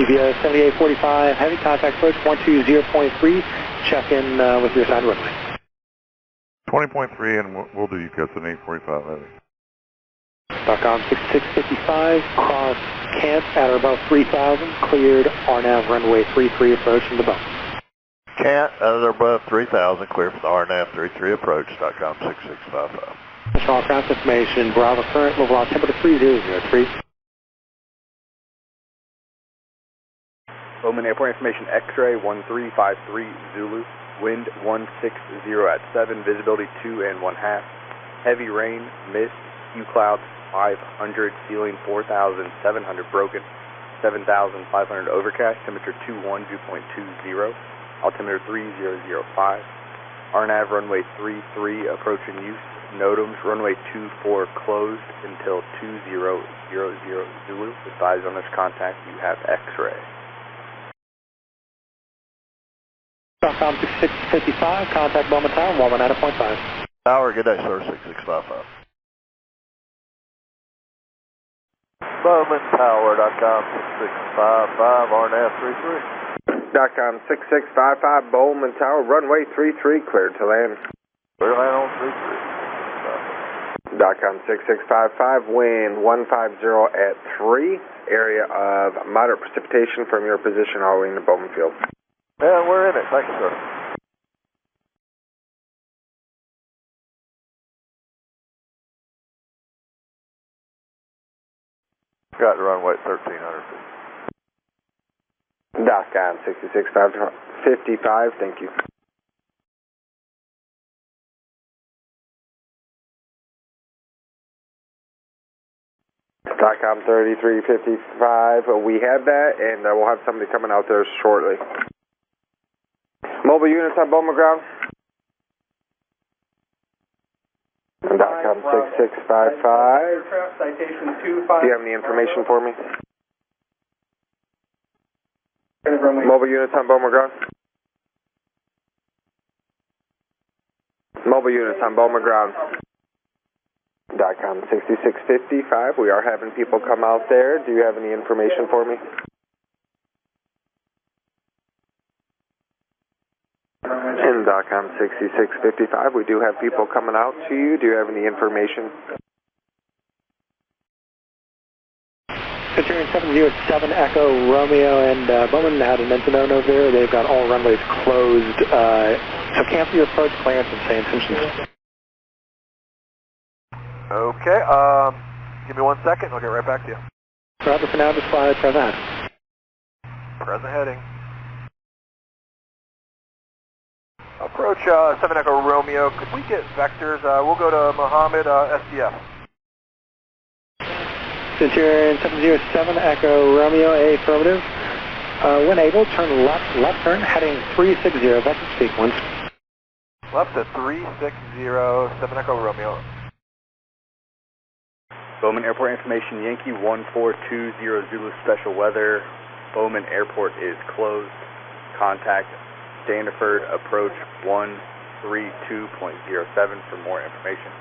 via 7845, heavy contact approach 120.3, check in with your assigned runway. 20.3 and we'll do UPS at 845 heavy. .com 6655, cross Camp at or above 3000, cleared RNAV runway 33 approach from the bump. Can't at or above 3,000, clear from the RNAV 33 approach, .com 6655. National craft information, Bravo current, level altimeter 3003. Bowman Airport information, X-ray 1353 Zulu, wind 160 at 7, visibility 2 1/2, heavy rain, mist, few clouds 500, ceiling 4,700 broken, 7,500 overcast, temperature 21, dew point 20, altimeter 3005, RNAV runway 33 approaching use, NOTAMs runway 24 closed until 2000 Zulu. Advise on this contact you have X-ray. .com 6655, contact Bowman Tower, 119.5. Tower, good day, sir, 6655. Bowman Tower, .com 6655, RNAV 33. .com 6655, Bowman Tower, runway 33, cleared to land. Clear to land on 33. .com 6655, wind 150 at 3, area of moderate precipitation from your position all the way into Bowman Field. Yeah, we're in it, thank you, sir. Got the runway at 1,300 feet. .com 6655, thank you. .com 3355, we have that, and we'll have somebody coming out there shortly. Mobile units on Bowman ground. .com 6655. Citation Do you have any information for me? 25. Mobile units on Bowman ground. Mobile units on Bowman ground. .com 6655. We are having people come out there. Do you have any information for me? In .com 6655, we do have people coming out to you. Do you have any information? Centurion 707 Echo Romeo and Bowman had an incident over there. They've got all runways closed. So cancel your approach clearance and say intentions. Okay, give me 1 second, I'll get right back to you. Roger for now, just fly present. Present heading. Approach 7 Echo Romeo, could we get vectors? We'll go to Mohammed SDF. Centurion 707 Echo Romeo, affirmative. When able, turn left turn, heading 360, vector sequence. Left at 360, 7 Echo Romeo. Bowman Airport information, Yankee 1420 Zulu special weather. Bowman Airport is closed. Contact Standiford approach 132.07 for more information.